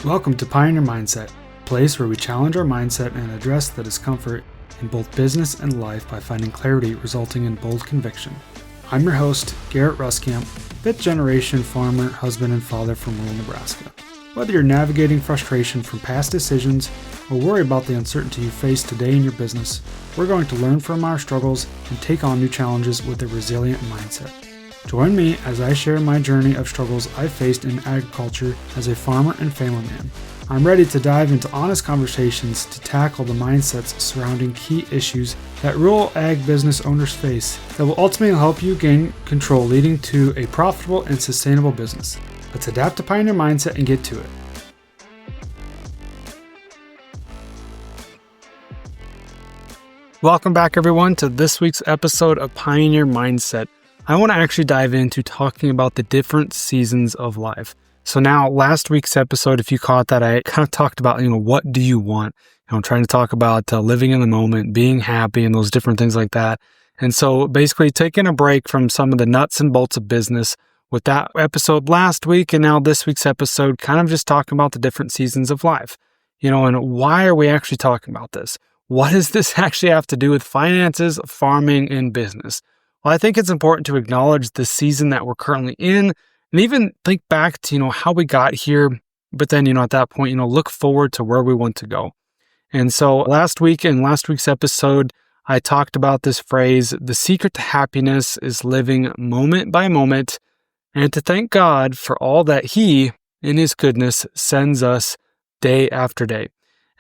Welcome to Pioneer Mindset, a place where we challenge our mindset and address the discomfort in both business and life by finding clarity resulting in bold conviction. I'm your host, Garrett Ruskamp, fifth generation farmer, husband, and father from rural Nebraska. Whether you're navigating frustration from past decisions or worry about the uncertainty you face today in your business, we're going to learn from our struggles and take on new challenges with a resilient mindset. Join me as I share my journey of struggles I faced in agriculture as a farmer and family man. I'm ready to dive into honest conversations to tackle the mindsets surrounding key issues that rural ag business owners face that will ultimately help you gain control, leading to a profitable and sustainable business. Let's adapt to Pioneer Mindset and get to it. Welcome back, everyone, to this week's episode of Pioneer Mindset. I want to actually dive into talking about the different seasons of life. So now, last week's episode, if you caught that, I kind of talked about, what do you want? I'm trying to talk about living in the moment, being happy, and those different things like that. And so basically taking a break from some of the nuts and bolts of business with that episode last week, and now this week's episode, kind of just talking about the different seasons of life. And why are we actually talking about this? What does this actually have to do with finances, farming, and business? Well, I think it's important to acknowledge the season that we're currently in and even think back to, how we got here. But then, at that point, look forward to where we want to go. And so last week's episode, I talked about this phrase, the secret to happiness is living moment by moment and to thank God for all that He, in His goodness, sends us day after day.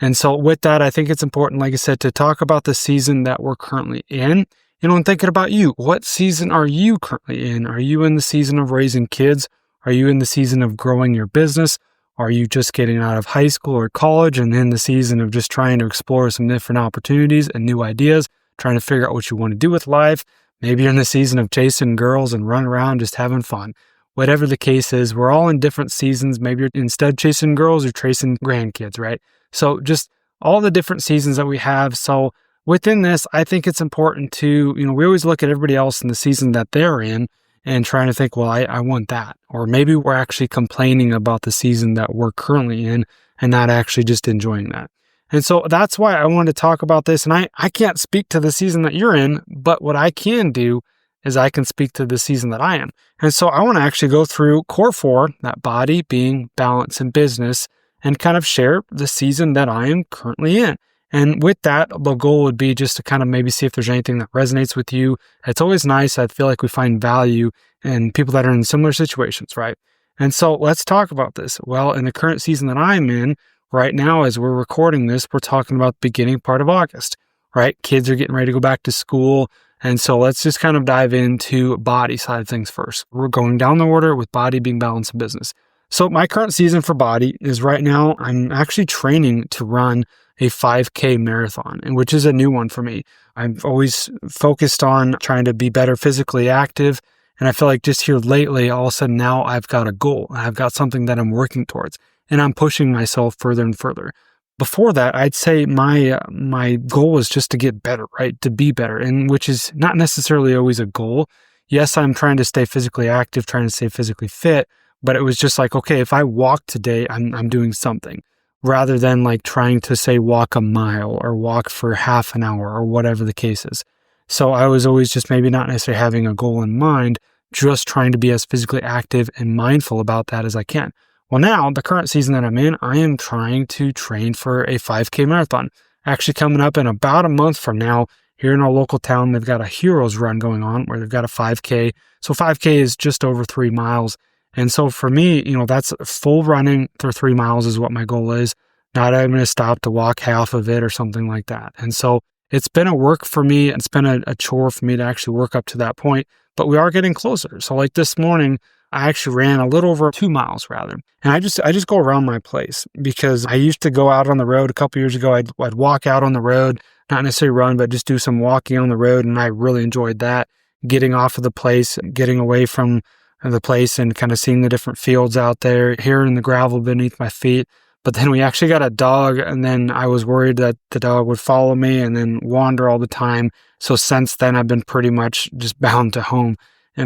And so with that, I think it's important, like I said, to talk about the season that we're currently in. I'm thinking about you. What season are you currently in? Are you in the season of raising kids? Are you in the season of growing your business? Are you just getting out of high school or college and in the season of just trying to explore some different opportunities and new ideas, trying to figure out what you want to do with life? Maybe you're in the season of chasing girls and running around just having fun. Whatever the case is, we're all in different seasons. Maybe you're instead chasing girls or chasing grandkids, right? So just all the different seasons that we have. So within this, I think it's important to, we always look at everybody else in the season that they're in and trying to think, well, I want that. Or maybe we're actually complaining about the season that we're currently in and not actually just enjoying that. And so that's why I wanted to talk about this. And I can't speak to the season that you're in, but what I can do is I can speak to the season that I am. And so I want to actually go through core 4, that body, being, balance, and business, and kind of share the season that I am currently in. And with that, the goal would be just to kind of maybe see if there's anything that resonates with you. It's always nice. I feel like we find value in people that are in similar situations, right? And so let's talk about this. Well, in the current season that I'm in right now, as we're recording this, we're talking about the beginning part of August, right? Kids are getting ready to go back to school. And so let's just kind of dive into body side of things first. We're going down the order with body, being, balance, and business. So my current season for body is right now, I'm actually training to run a 5K marathon, and which is a new one for me. I've always focused on trying to be better physically active. And I feel like just here lately, all of a sudden now I've got a goal. I've got something that I'm working towards and I'm pushing myself further and further. Before that, I'd say my goal was just to get better, right? To be better, and which is not necessarily always a goal. Yes, I'm trying to stay physically active, trying to stay physically fit, but it was just like, okay, if I walk today, I'm doing something, rather than like trying to say walk a mile or walk for half an hour or whatever the case is. So I was always just maybe not necessarily having a goal in mind, just trying to be as physically active and mindful about that as I can. Well, now the current season that I'm in, I am trying to train for a 5K marathon. Actually coming up in about a month from now, here in our local town, they've got a heroes run going on where they've got a 5K. So 5K is just over 3 miles. And so for me, that's full running for 3 miles is what my goal is. Not I'm going to stop to walk half of it or something like that. And so it's been a work for me. It's been a chore for me to actually work up to that point, but we are getting closer. So like this morning, I actually ran a little over 2 miles rather. And I just go around my place because I used to go out on the road a couple years ago. I'd walk out on the road, not necessarily run, but just do some walking on the road. And I really enjoyed that, getting off of the place, getting away from the place and kind of seeing the different fields out there, hearing the gravel beneath my feet. But then we actually got a dog, and then I was worried that the dog would follow me and then wander all the time. So since then, I've been pretty much just bound to home.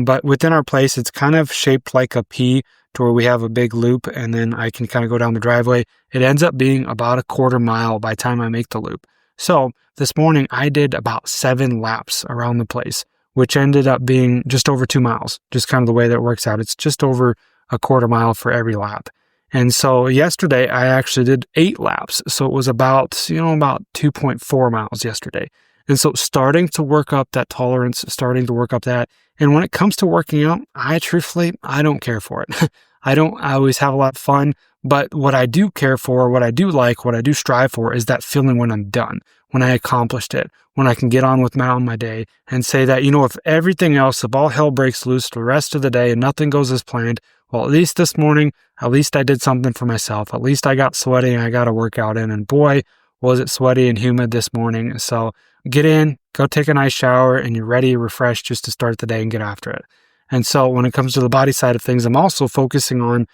But within our place, it's kind of shaped like a P, to where we have a big loop and then I can kind of go down the driveway. It ends up being about a quarter mile by the time I make the loop. So this morning I did about 7 laps around the place, which ended up being just over 2 miles, just kind of the way that it works out. It's just over a quarter mile for every lap. And so yesterday I actually did 8 laps. So it was about 2.4 miles yesterday. And so starting to work up that tolerance, starting to work up that. And when it comes to working out, I don't care for it. I always have a lot of fun, but what I do care for, what I do like, what I do strive for is that feeling when I'm done, when I accomplished it, when I can get on with my day and say that, if everything else, if all hell breaks loose the rest of the day and nothing goes as planned, well, at least this morning, at least I did something for myself. At least I got sweaty and I got a workout in. And boy, was it sweaty and humid this morning. So get in, go take a nice shower, and you're ready, refreshed just to start the day and get after it. And so when it comes to the body side of things, I'm also focusing on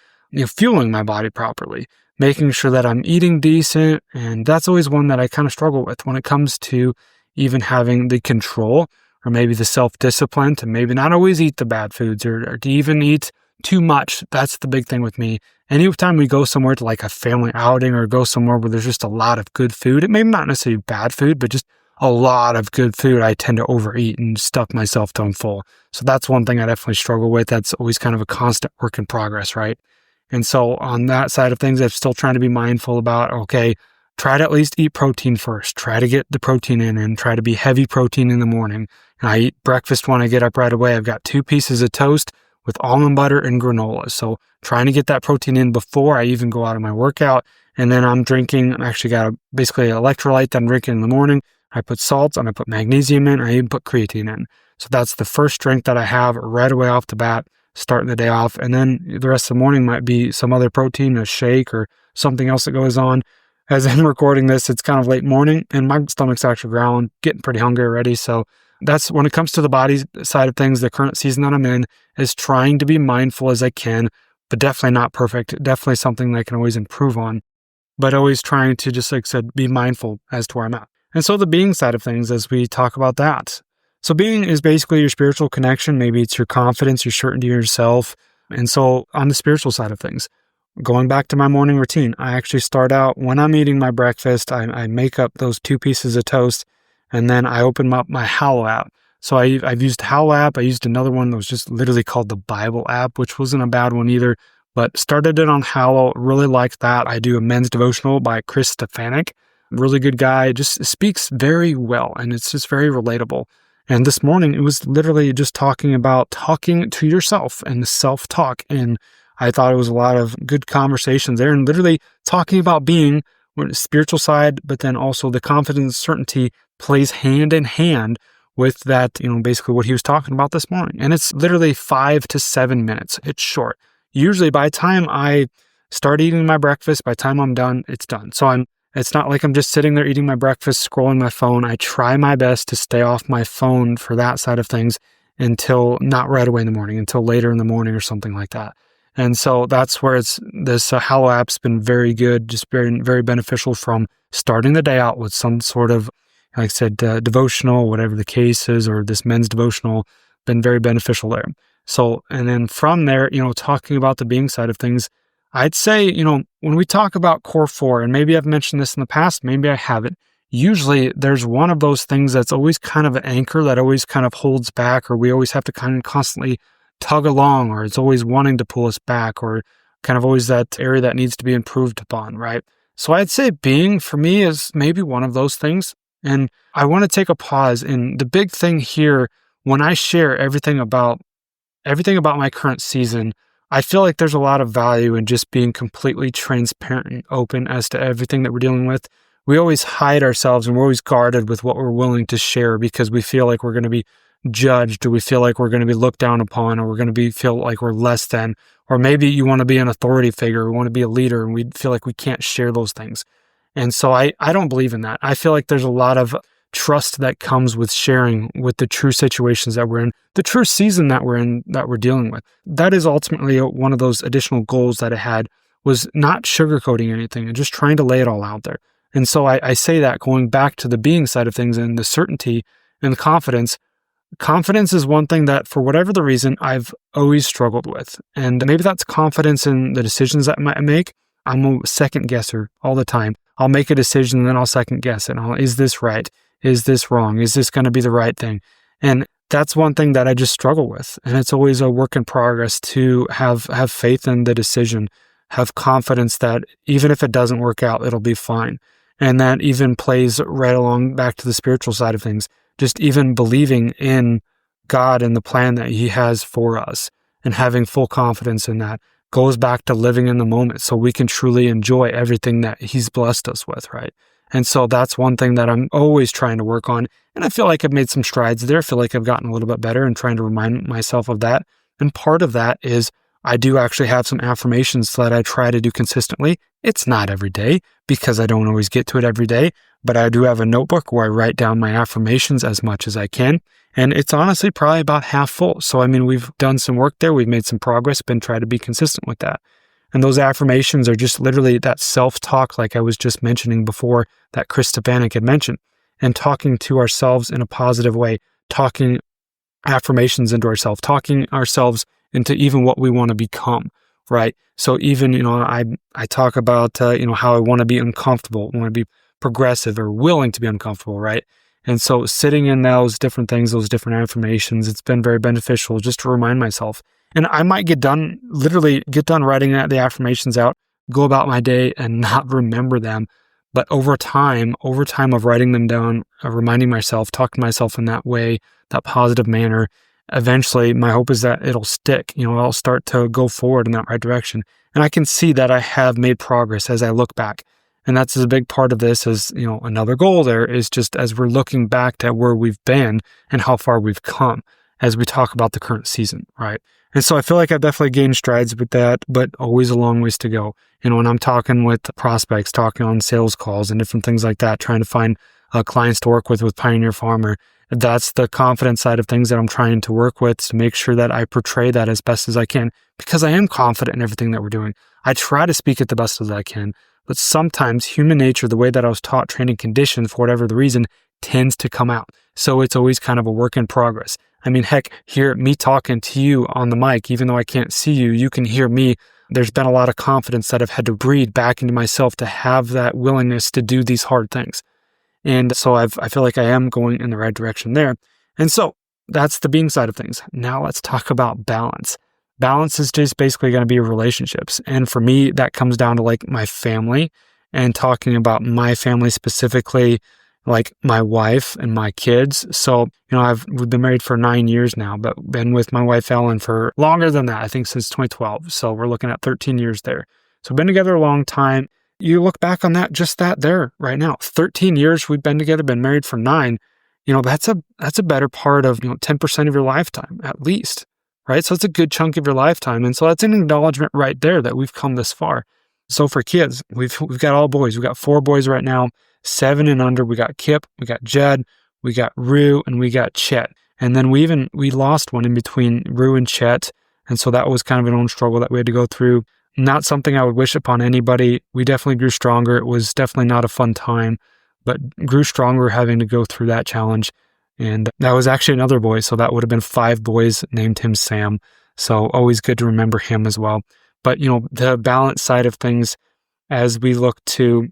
fueling my body properly, making sure that I'm eating decent. And that's always one that I kind of struggle with when it comes to even having the control or maybe the self-discipline to maybe not always eat the bad foods or to even eat too much. That's the big thing with me. Anytime we go somewhere to like a family outing or go somewhere where there's just a lot of good food, it may not necessarily be bad food, but just a lot of good food, I tend to overeat and stuff myself down full. So that's one thing I definitely struggle with. That's always kind of a constant work in progress, right? And so on that side of things, I'm still trying to be mindful about, okay, try to at least eat protein first. Try to get the protein in and try to be heavy protein in the morning. And I eat breakfast when I get up right away. I've got 2 pieces of toast with almond butter and granola. So trying to get that protein in before I even go out of my workout. And then I'm actually got basically an electrolyte that I'm drinking in the morning. I put salts and I put magnesium in. I even put creatine in. So that's the first drink that I have right away off the bat, starting the day off. And then the rest of the morning might be some other protein, a shake or something else that goes on. As I'm recording this, it's kind of late morning and my stomach's actually growling, getting pretty hungry already. So that's when it comes to the body side of things, the current season that I'm in is trying to be mindful as I can, but definitely not perfect. Definitely something that I can always improve on, but always trying to, just like I said, be mindful as to where I'm at. And so the being side of things, as we talk about that. So being is basically your spiritual connection. Maybe it's your confidence, your certainty in yourself. And so on the spiritual side of things, going back to my morning routine, I actually start out when I'm eating my breakfast, I make up those 2 pieces of toast, and then I open up my Hallow app. So I've used Hallow app. I used another one that was just literally called the Bible app, which wasn't a bad one either, but started it on Hallow. Really liked that. I do a men's devotional by Chris Stefanik. Really good guy, just speaks very well, and it's just very relatable. And this morning, it was literally just talking about talking to yourself and the self-talk. And I thought it was a lot of good conversations there and literally talking about being spiritual side, but then also the confidence, certainty plays hand in hand with that, basically what he was talking about this morning. And it's literally 5 to 7 minutes. It's short. Usually by the time I start eating my breakfast, by the time I'm done, it's done. So it's not like I'm just sitting there eating my breakfast, scrolling my phone. I try my best to stay off my phone for that side of things until not right away in the morning, until later in the morning or something like that. And so that's where this Hallow app's been very good, just very, very beneficial from starting the day out with some sort of, like I said, devotional, whatever the case is, or this men's devotional, been very beneficial there. So, and then from there, talking about the being side of things, I'd say, when we talk about core 4, and maybe I've mentioned this in the past, maybe I haven't, usually there's one of those things that's always kind of an anchor that always kind of holds back, or we always have to kind of constantly tug along, or it's always wanting to pull us back, or kind of always that area that needs to be improved upon, right? So I'd say being for me is maybe one of those things. And I want to take a pause. And the big thing here, when I share everything about my current season, I feel like there's a lot of value in just being completely transparent and open as to everything that we're dealing with. We always hide ourselves and we're always guarded with what we're willing to share because we feel like we're going to be judged, or we feel like we're going to be looked down upon, or we're going to feel like we're less than, or maybe you want to be an authority figure, we want to be a leader, and we feel like we can't share those things. And so I don't believe in that. I feel like there's a lot of trust that comes with sharing with the true situations that we're in, the true season that we're in, that we're dealing with. That is ultimately one of those additional goals that I had, was not sugarcoating anything and just trying to lay it all out there. And so I say that going back to the being side of things and the certainty and the confidence, confidence is one thing that, for whatever the reason, I've always struggled with. And maybe that's confidence in the decisions that I make. I'm a second guesser all the time. I'll make a decision and then I'll second guess it. Is this right? Is this wrong? Is this going to be the right thing? And that's one thing that I just struggle with. And it's always a work in progress to have faith in the decision, have confidence that even if it doesn't work out, it'll be fine. And that even plays right along back to the spiritual side of things. Just even believing in God and the plan that He has for us and having full confidence in that goes back to living in the moment so we can truly enjoy everything that He's blessed us with, right? And so that's one thing that I'm always trying to work on. And I feel like I've made some strides there. I feel like I've gotten a little bit better and trying to remind myself of that. And part of that is I do actually have some affirmations that I try to do consistently. It's not every day because I don't always get to it every day, but I do have a notebook where I write down my affirmations as much as I can. And it's honestly probably about half full. So, I mean, we've done some work there. We've made some progress, been trying to be consistent with that. And those affirmations are just literally that self-talk, like I was just mentioning before, that Chris Stepanek had mentioned, and talking to ourselves in a positive way, talking affirmations into ourselves, talking ourselves into even what we want to become, right? So even, I talk about, how I want to be uncomfortable, want to be progressive or willing to be uncomfortable, right? And so sitting in those different things, those different affirmations, it's been very beneficial just to remind myself. And I might get done writing the affirmations out, go about my day and not remember them. But over time of writing them down, reminding myself, talking to myself in that way, that positive manner, eventually my hope is that it'll stick, I'll start to go forward in that right direction. And I can see that I have made progress as I look back. And that's a big part of this is, another goal there is just as we're looking back to where we've been and how far we've come as we talk about the current season, right? And so I feel like I've definitely gained strides with that, but always a long ways to go. When I'm talking with prospects, talking on sales calls and different things like that, trying to find clients to work with Pioneer Farmer, that's the confidence side of things that I'm trying to work with to make sure that I portray that as best as I can, because I am confident in everything that we're doing. I try to speak it the best as I can, but sometimes human nature, the way that I was taught, training, conditioned, for whatever the reason, tends to come out. So it's always kind of a work in progress. I mean, heck, hear me talking to you on the mic, even though I can't see you, you can hear me. There's been a lot of confidence that I've had to breed back into myself to have that willingness to do these hard things. And so I feel like I am going in the right direction there. And so that's the being side of things. Now let's talk about balance. Balance is just basically going to be relationships. And for me, that comes down to like my family and talking about my family specifically, like my wife and my kids. So, we've been married for 9 years now, but been with my wife, Ellen, for longer than that, I think since 2012. So we're looking at 13 years there. So been together a long time. You look back on that, just that there right now, 13 years we've been together, been married for 9, that's a better part of, 10% of your lifetime at least, right? So it's a good chunk of your lifetime. And so that's an acknowledgement right there that we've come this far. So for kids, we've got all boys. We've got 4 boys right now, 7 and under. We got Kip, we got Jed, we got Rue, and we got Chet. And then we lost one in between Rue and Chet. And so that was kind of an own struggle that we had to go through. Not something I would wish upon anybody. We definitely grew stronger. It was definitely not a fun time, but grew stronger having to go through that challenge. And that was actually another boy. So that would have been 5 boys, named him Sam. So always good to remember him as well. But, the balance side of things as we look to,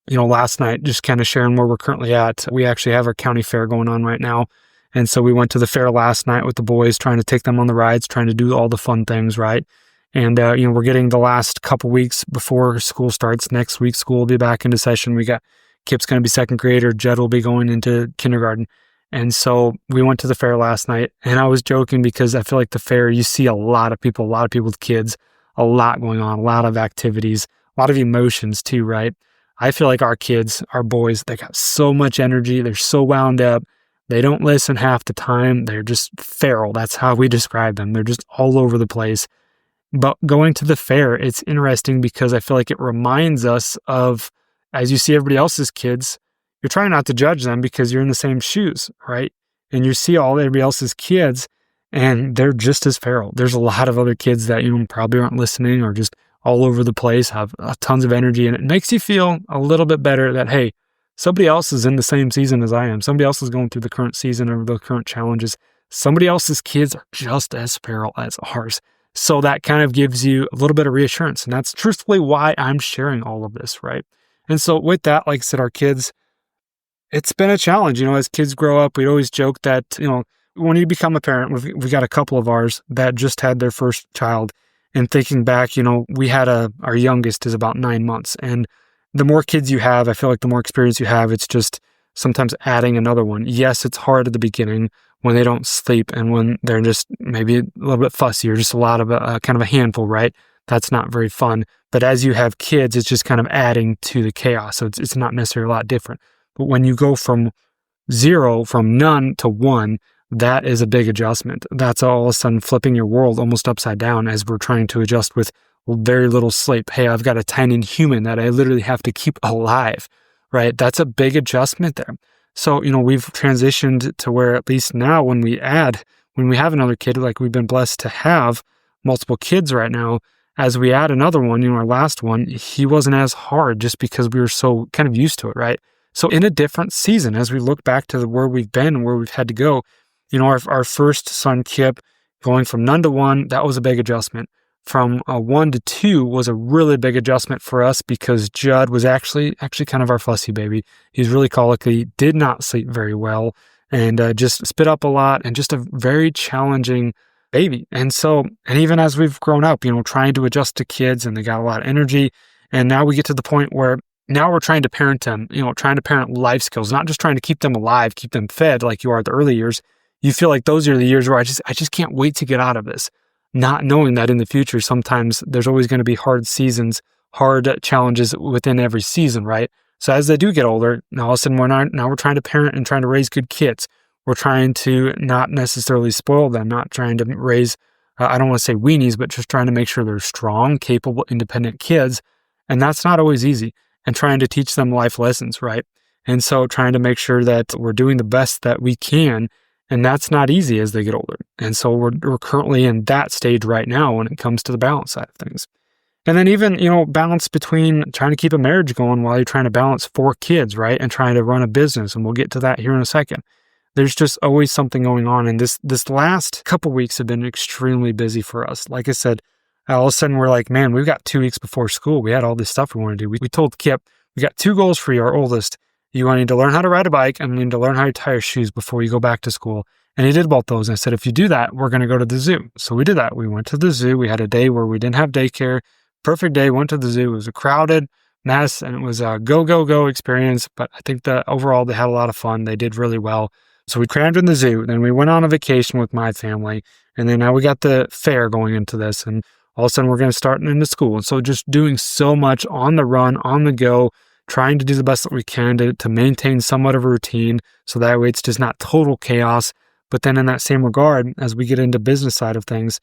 last night, just kind of sharing where we're currently at. We actually have our county fair going on right now. And so we went to the fair last night with the boys, trying to take them on the rides, trying to do all the fun things, right? And, we're getting the last couple weeks before school starts. Next week, school will be back into session. We got Kip's going to be second grader. Jed will be going into kindergarten. And so we went to the fair last night, and I was joking because I feel like the fair, you see a lot of people with kids, a lot going on, a lot of activities, a lot of emotions too, right? I feel like our kids, our boys, they got so much energy. They're so wound up. They don't listen half the time. They're just feral. That's how we describe them. They're just all over the place. But going to the fair, it's interesting because I feel like it reminds us of, as you see everybody else's kids, you're trying not to judge them because you're in the same shoes, right? And you see everybody else's kids and they're just as feral. There's a lot of other kids that, probably aren't listening or just all over the place, have tons of energy. And it makes you feel a little bit better that, hey, somebody else is in the same season as I am. Somebody else is going through the current season or the current challenges. somebody else's kids are just as feral as ours. So that kind of gives you a little bit of reassurance. And that's truthfully why I'm sharing all of this, right? And so with that, like I said, our kids, it's been a challenge. As kids grow up, we always joke that, when you become a parent, we've got a couple of ours that just had their first child. And thinking back, we had our youngest is about 9 months. And the more kids you have, I feel like the more experience you have, it's just sometimes adding another one. Yes, it's hard at the beginning when they don't sleep and when they're just maybe a little bit fussy or just a lot of kind of a handful, right? That's not very fun. But as you have kids, it's just kind of adding to the chaos. So it's not necessarily a lot different. But when you go from none to one, that is a big adjustment. That's all of a sudden flipping your world almost upside down as we're trying to adjust with very little sleep. Hey, I've got a tiny human that I literally have to keep alive, right? That's a big adjustment there. So, we've transitioned to where at least now when we have another kid, like we've been blessed to have multiple kids right now, as we add another one, our last one, he wasn't as hard just because we were so kind of used to it, right? So in a different season, as we look back to where we've been and where we've had to go, our first son, Kip, going from none to one, that was a big adjustment. From 1 to 2 was a really big adjustment for us because Judd was actually kind of our fussy baby. He was really colicky, did not sleep very well, and just spit up a lot, and just a very challenging baby. And even as we've grown up, trying to adjust to kids, and they got a lot of energy, and now we get to the point where now we're trying to parent them, trying to parent life skills, not just trying to keep them alive, keep them fed like you are at the early years. You feel like those are the years where I just can't wait to get out of this. Not knowing that in the future, sometimes there's always going to be hard seasons, hard challenges within every season, right? So as they do get older, now all of a sudden we're trying to parent and trying to raise good kids. We're trying to not necessarily spoil them, not trying to raise, I don't want to say weenies, but just trying to make sure they're strong, capable, independent kids. And that's not always easy. And trying to teach them life lessons, right? And so trying to make sure that we're doing the best that we can. And that's not easy as they get older. And so we're currently in that stage right now when it comes to the balance side of things. And then even, balance between trying to keep a marriage going while you're trying to balance 4 kids, right? And trying to run a business. And we'll get to that here in a second. There's just always something going on. And this last couple weeks have been extremely busy for us. Like I said, all of a sudden we're like, man, we've got 2 weeks before school. We had all this stuff we want to do. We told Kip, we got 2 goals for you, our oldest. You need to learn how to ride a bike and you need to learn how to tie your shoes before you go back to school. And he did both those. And I said, if you do that, we're going to go to the zoo. So we did that. We went to the zoo. We had a day where we didn't have daycare. Perfect day. Went to the zoo. It was a crowded mess and it was a go experience. But I think that overall they had a lot of fun. They did really well. So we crammed in the zoo. Then we went on a vacation with my family. And then now we got the fair going into this. And all of a sudden we're going to start into school. And so just doing so much on the run, on the go, trying to do the best that we can to maintain somewhat of a routine. So that way it's just not total chaos. But then in that same regard, as we get into business side of things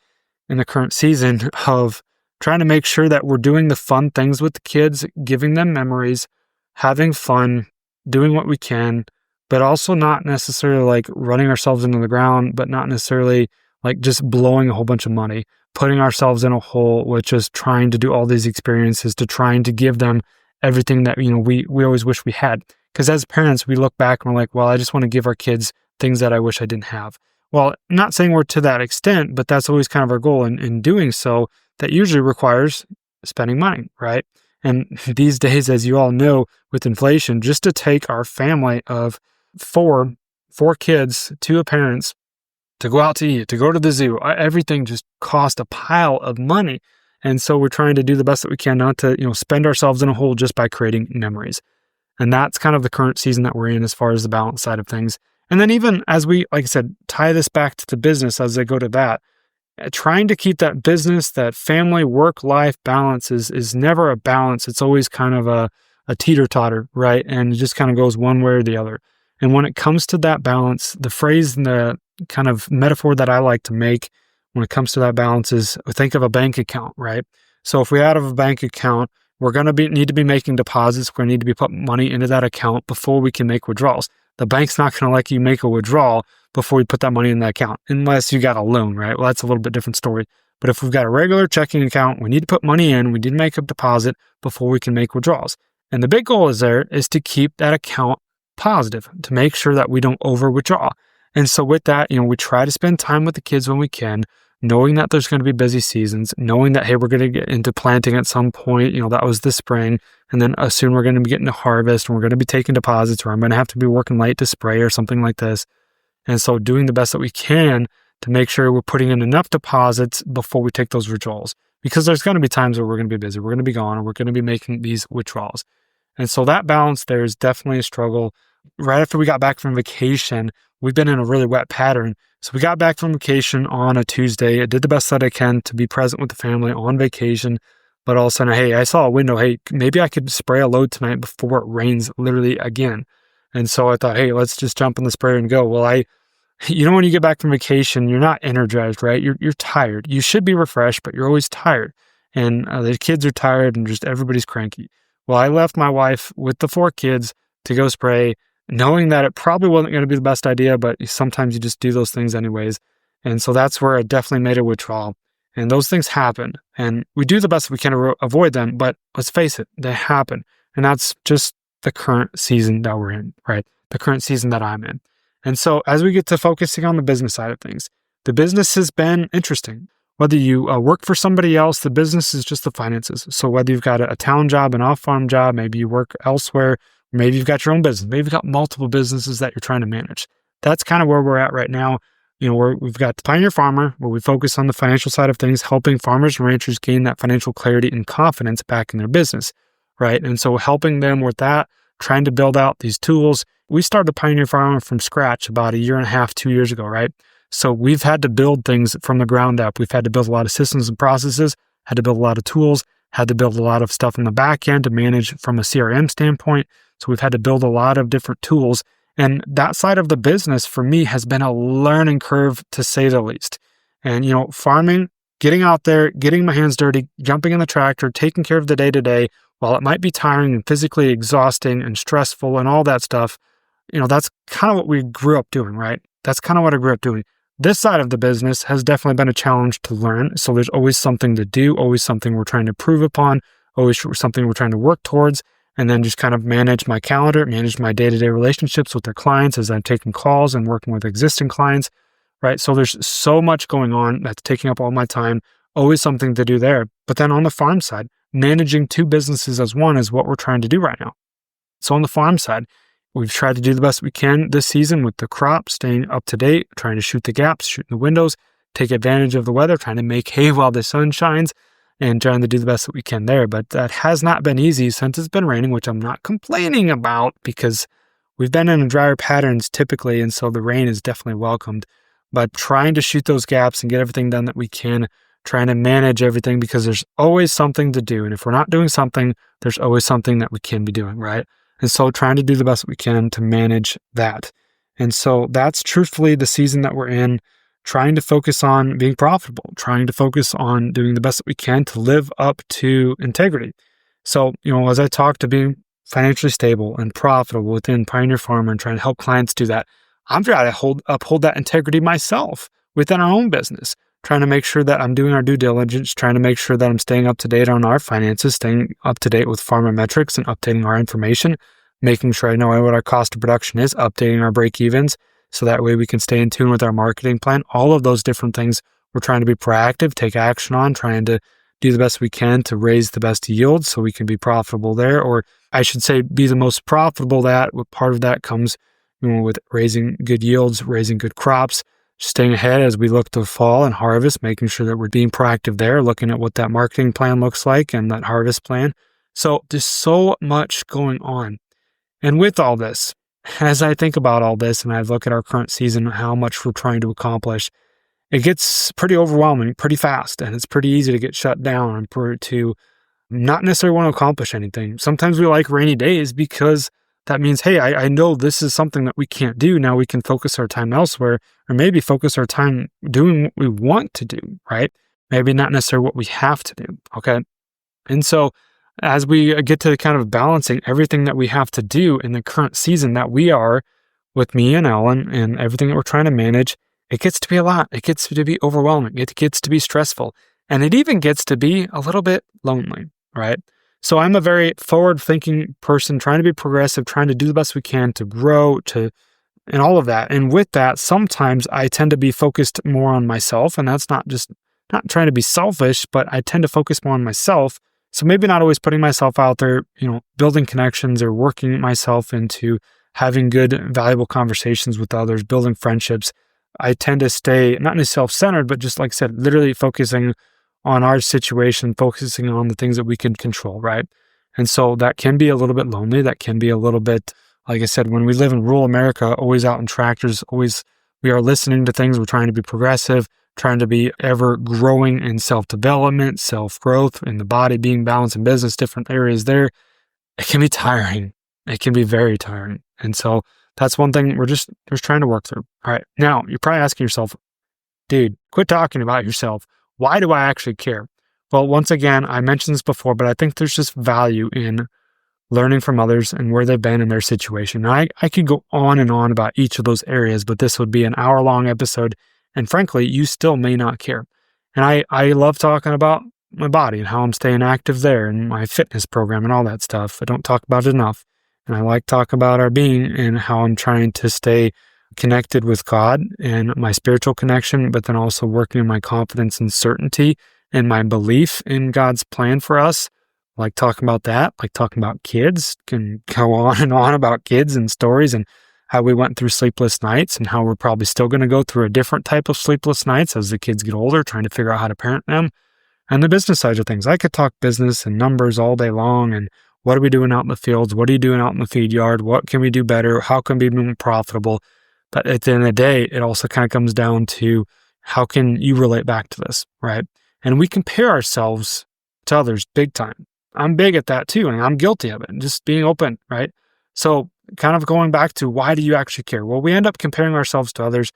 in the current season of trying to make sure that we're doing the fun things with the kids, giving them memories, having fun, doing what we can, but also not necessarily like running ourselves into the ground, but not necessarily like just blowing a whole bunch of money, putting ourselves in a hole with just trying to do all these experiences, to trying to give them everything that, we always wish we had. Because as parents, we look back and we're like, well, I just want to give our kids things that I wish I didn't have. Well, not saying we're to that extent, but that's always kind of our goal. In doing so, that usually requires spending money, right? And these days, as you all know, with inflation, just to take our family of four kids, 2 parents, to go out to eat, to go to the zoo, everything just cost a pile of money. And so we're trying to do the best that we can not to, spend ourselves in a hole just by creating memories. And that's kind of the current season that we're in as far as the balance side of things. And then even as we, like I said, tie this back to the business as I go to that, trying to keep that business, that family work-life balance is never a balance. It's always kind of a teeter-totter, right? And it just kind of goes one way or the other. And when it comes to that balance, the phrase and the kind of metaphor that I like to make when it comes to that balance is think of a bank account, right? So if we have a bank account, we're going to need to be making deposits. We're going to need to be putting money into that account before we can make withdrawals. The bank's not going to let you make a withdrawal before you put that money in that account, unless you got a loan, right? Well, that's a little bit different story. But if we've got a regular checking account, we need to put money in, we need to make a deposit before we can make withdrawals. And the big goal is to keep that account positive, to make sure that we don't over withdraw. And so with that, we try to spend time with the kids when we can, knowing that there's going to be busy seasons, knowing that, hey, we're going to get into planting at some point, that was this spring, and then soon we're going to be getting to harvest, and we're going to be taking deposits, or I'm going to have to be working late to spray or something like this. And so doing the best that we can to make sure we're putting in enough deposits before we take those withdrawals, because there's going to be times where we're going to be busy, we're going to be gone, or we're going to be making these withdrawals. And so that balance there is definitely a struggle. Right after we got back from vacation, we've been in a really wet pattern. So we got back from vacation on a Tuesday. I did the best that I can to be present with the family on vacation. But all of a sudden, hey, I saw a window. Hey, maybe I could spray a load tonight before it rains literally again. And so I thought, hey, let's just jump in the sprayer and go. Well, when you get back from vacation, you're not energized, right? You're tired. You should be refreshed, but you're always tired. And the kids are tired and just everybody's cranky. Well, I left my wife with the 4 kids to go spray, knowing that it probably wasn't going to be the best idea, but sometimes you just do those things anyways. And so that's where I definitely made a withdrawal. And those things happen. And we do the best we can to avoid them, but let's face it, they happen. And that's just the current season that we're in, right? The current season that I'm in. And so as we get to focusing on the business side of things, the business has been interesting. Whether you work for somebody else, the business is just the finances. So whether you've got a town job, an off-farm job, maybe you work elsewhere, maybe you've got your own business, maybe you've got multiple businesses that you're trying to manage. That's kind of where we're at right now. We've got the Pioneer Farmer, where we focus on the financial side of things, helping farmers and ranchers gain that financial clarity and confidence back in their business, right? And so helping them with that, trying to build out these tools. We started the Pioneer Farmer from scratch about 1.5 years, 2 years ago, right? So we've had to build things from the ground up. We've had to build a lot of systems and processes, had to build a lot of tools, had to build a lot of stuff in the back end to manage from a CRM standpoint. So we've had to build a lot of different tools. And that side of the business for me has been a learning curve, to say the least. And, farming, getting out there, getting my hands dirty, jumping in the tractor, taking care of the day-to-day, while it might be tiring and physically exhausting and stressful and all that stuff, that's kind of what we grew up doing, right? That's kind of what I grew up doing. This side of the business has definitely been a challenge to learn. So there's always something to do, always something we're trying to improve upon, always something we're trying to work towards, and then just kind of manage my calendar, manage my day-to-day relationships with their clients as I'm taking calls and working with existing clients, right? So there's so much going on that's taking up all my time, always something to do there. But then on the farm side, managing 2 businesses as one is what we're trying to do right now. So on the farm side, we've tried to do the best we can this season with the crop, staying up to date, trying to shoot the gaps, shooting the windows, take advantage of the weather, trying to make hay while the sun shines, and trying to do the best that we can there. But that has not been easy since it's been raining, which I'm not complaining about because we've been in drier patterns typically, and so the rain is definitely welcomed. But trying to shoot those gaps and get everything done that we can, trying to manage everything because there's always something to do. And if we're not doing something, there's always something that we can be doing, right? And so trying to do the best we can to manage that. And so that's truthfully the season that we're in, trying to focus on being profitable, trying to focus on doing the best that we can to live up to integrity. So, as I talk to being financially stable and profitable within Pioneer Farmer and trying to help clients do that, I'm trying to uphold that integrity myself within our own business, trying to make sure that I'm doing our due diligence, trying to make sure that I'm staying up to date on our finances, staying up to date with farmer metrics and updating our information, making sure I know what our cost of production is, updating our break-evens, so that way we can stay in tune with our marketing plan. All of those different things we're trying to be proactive, take action on, trying to do the best we can to raise the best yields so we can be profitable there, or I should say be the most profitable that. Part of that comes with raising good yields, raising good crops, staying ahead as we look to fall and harvest, making sure that we're being proactive there, looking at what that marketing plan looks like and that harvest plan. So there's so much going on. And with all this, as I think about all this and I look at our current season, how much we're trying to accomplish, it gets pretty overwhelming pretty fast, and it's pretty easy to get shut down and to not necessarily want to accomplish anything. Sometimes we like rainy days because that means, hey, I know this is something that we can't do. Now we can focus our time elsewhere, or maybe focus our time doing what we want to do, right? Maybe not necessarily what we have to do, okay? And so as we get to kind of balancing everything that we have to do in the current season that we are with me and Ellen and everything that we're trying to manage, it gets to be a lot. It gets to be overwhelming. It gets to be stressful. And it even gets to be a little bit lonely, right? So I'm a very forward-thinking person, trying to be progressive, trying to do the best we can to grow, to and all of that. And with that, sometimes I tend to be focused more on myself, and that's not trying to be selfish, but I tend to focus more on myself. So maybe not always putting myself out there, building connections or working myself into having good, valuable conversations with others, building friendships. I tend to stay not only self-centered, but just like I said, literally focusing on our situation, focusing on the things that we can control, right? And so that can be a little bit lonely. That can be a little bit, like I said, when we live in rural America, always out in tractors, always we are listening to things. We're trying to be progressive, trying to be ever growing in self-development, self-growth, in the body, being balanced in business, different areas there. It can be tiring. It can be very tiring. And so that's one thing we're just trying to work through. All right. Now, you're probably asking yourself, dude, quit talking about yourself. Why do I actually care? Well, once again, I mentioned this before, but I think there's just value in learning from others and where they've been in their situation. Now, I could go on and on about each of those areas, but this would be an hour-long episode. And frankly, you still may not care. And I love talking about my body and how I'm staying active there and my fitness program and all that stuff. I don't talk about it enough. And I like talking about our being and how I'm trying to stay connected with God and my spiritual connection, but then also working on my confidence and certainty and my belief in God's plan for us. I like talking about that, like talking about kids, can go on and on about kids and stories and how we went through sleepless nights and how we're probably still going to go through a different type of sleepless nights as the kids get older, trying to figure out how to parent them. And the business side of things, I could talk business and numbers all day long and what are we doing out in the fields? What are you doing out in the feed yard? What can we do better? How can we be more profitable? But at the end of the day, it also kind of comes down to how can you relate back to this, right? And we compare ourselves to others big time. I'm big at that too, and I'm guilty of it, and just being open, right? So kind of going back to why do you actually care? Well, we end up comparing ourselves to others.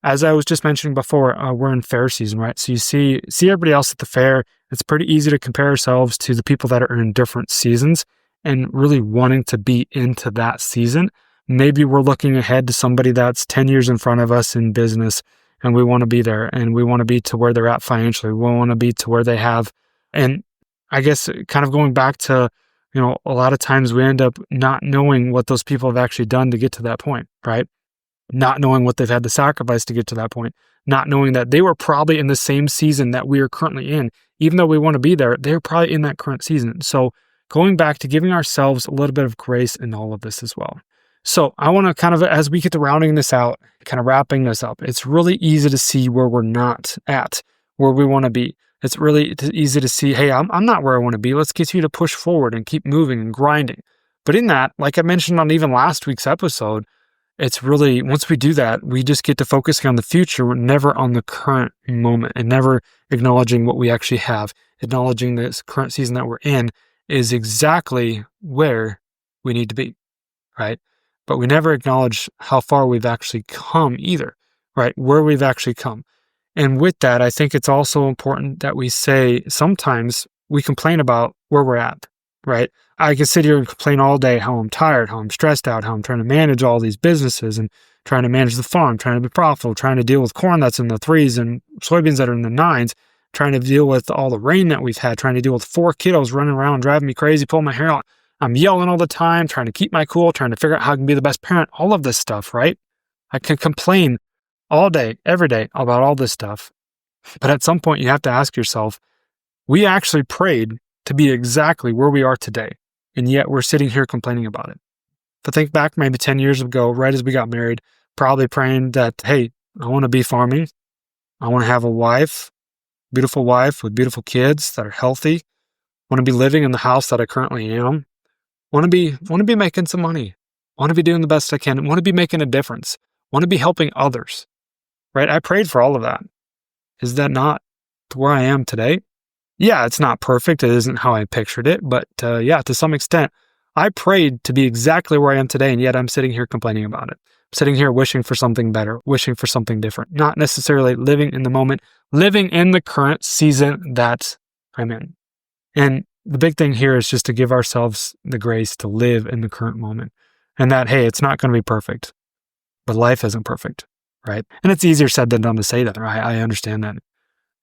As I was just mentioning before, we're in fair season, right? So you see everybody else at the fair. It's pretty easy to compare ourselves to the people that are in different seasons and really wanting to be into that season. Maybe we're looking ahead to somebody that's 10 years in front of us in business and we want to be there and we want to be to where they're at financially. We want to be to where they have. And I guess kind of going back to, a lot of times we end up not knowing what those people have actually done to get to that point, right? Not knowing what they've had to sacrifice to get to that point, not knowing that they were probably in the same season that we are currently in. Even though we want to be there, they're probably in that current season. So going back to giving ourselves a little bit of grace in all of this as well. So I want to kind of, as we get to rounding this out, kind of wrapping this up, it's really easy to see where we're not at, where we want to be. It's really easy to see, hey, I'm not where I want to be. Let's continue to push forward and keep moving and grinding. But in that, like I mentioned on even last week's episode, it's really, once we do that, we just get to focusing on the future. We're never on the current moment and never acknowledging what we actually have. Acknowledging this current season that we're in is exactly where we need to be, right? But we never acknowledge how far we've actually come either, right? Where we've actually come. And with that, I think it's also important that we say sometimes we complain about where we're at, right? I can sit here and complain all day how I'm tired, how I'm stressed out, how I'm trying to manage all these businesses and trying to manage the farm, trying to be profitable, trying to deal with corn that's in the 3s and soybeans that are in the 9s, trying to deal with all the rain that we've had, trying to deal with 4 kiddos running around, driving me crazy, pulling my hair out. I'm yelling all the time, trying to keep my cool, trying to figure out how I can be the best parent, all of this stuff, right? I can complain all day, every day about all this stuff. But at some point, you have to ask yourself, we actually prayed to be exactly where we are today, and yet we're sitting here complaining about it. If I think back maybe 10 years ago, right as we got married, probably praying that, hey, I want to be farming. I want to have a wife, beautiful wife with beautiful kids that are healthy. I want to be living in the house that I currently am. Want to be making some money. Want to be doing the best I can. Want to be making a difference. Want to be helping others, right? I prayed for all of that. Is that not to where I am today? Yeah, it's not perfect. It isn't how I pictured it. But yeah, to some extent, I prayed to be exactly where I am today. And yet I'm sitting here complaining about it. I'm sitting here wishing for something better, wishing for something different. Not necessarily living in the moment, living in the current season that I'm in. And the big thing here is just to give ourselves the grace to live in the current moment. And that, hey, it's not going to be perfect, but life isn't perfect, right? And it's easier said than done to say that, right? I understand that.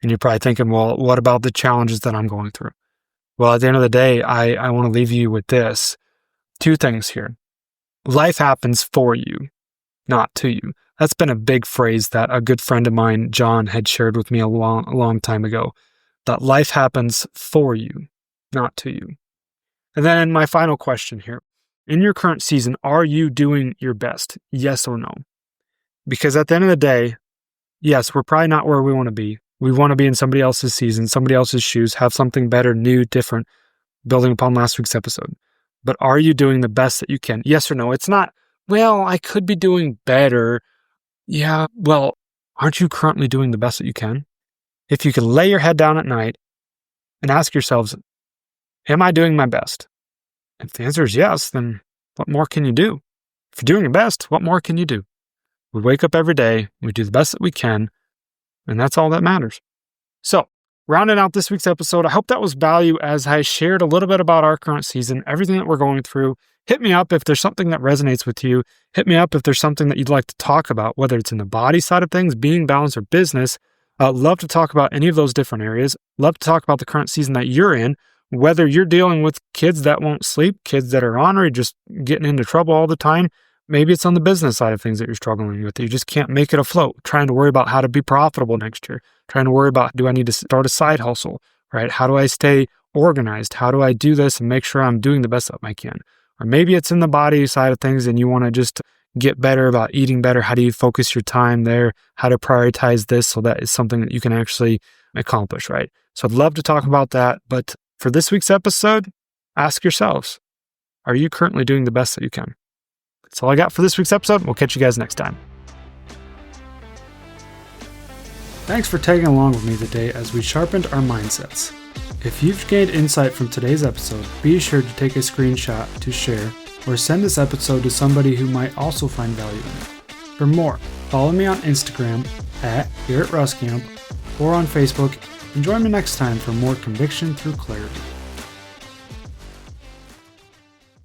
And you're probably thinking, well, what about the challenges that I'm going through? Well, at the end of the day, I want to leave you with this. 2 things here. Life happens for you. not to you. That's been a big phrase that a good friend of mine, John, had shared with me a long time ago, that life happens for you, not to you. And then my final question here. In your current season, are you doing your best? Yes or no? Because at the end of the day, yes, we're probably not where we want to be. We want to be in somebody else's season, somebody else's shoes, have something better, new, different, building upon last week's episode. But are you doing the best that you can? Yes or no? It's not, well, I could be doing better. Yeah, well, aren't you currently doing the best that you can? If you can lay your head down at night and ask yourselves, am I doing my best? If the answer is yes, then what more can you do? If you're doing your best, what more can you do? We wake up every day, we do the best that we can, and that's all that matters. So, rounding out this week's episode, I hope that was value as I shared a little bit about our current season, everything that we're going through. Hit me up if there's something that resonates with you. Hit me up if there's something that you'd like to talk about, whether it's in the body side of things, being balanced, or business. Love to talk about any of those different areas. Love to talk about the current season that you're in, whether you're dealing with kids that won't sleep, kids that are ornery, just getting into trouble all the time. Maybe it's on the business side of things that you're struggling with. You just can't make it afloat, trying to worry about how to be profitable next year, trying to worry about, do I need to start a side hustle, right? How do I stay organized? How do I do this and make sure I'm doing the best that I can? Or maybe it's in the body side of things and you want to just get better about eating better. How do you focus your time there? How to prioritize this so that is something that you can actually accomplish, right? So I'd love to talk about that. But for this week's episode, ask yourselves, are you currently doing the best that you can? That's all I got for this week's episode. We'll catch you guys next time. Thanks for tagging along with me today as we sharpened our mindsets. If you've gained insight from today's episode, be sure to take a screenshot to share or send this episode to somebody who might also find value in it. For more, follow me on Instagram at Garrett Ruskamp or on Facebook, and join me next time for more conviction through clarity.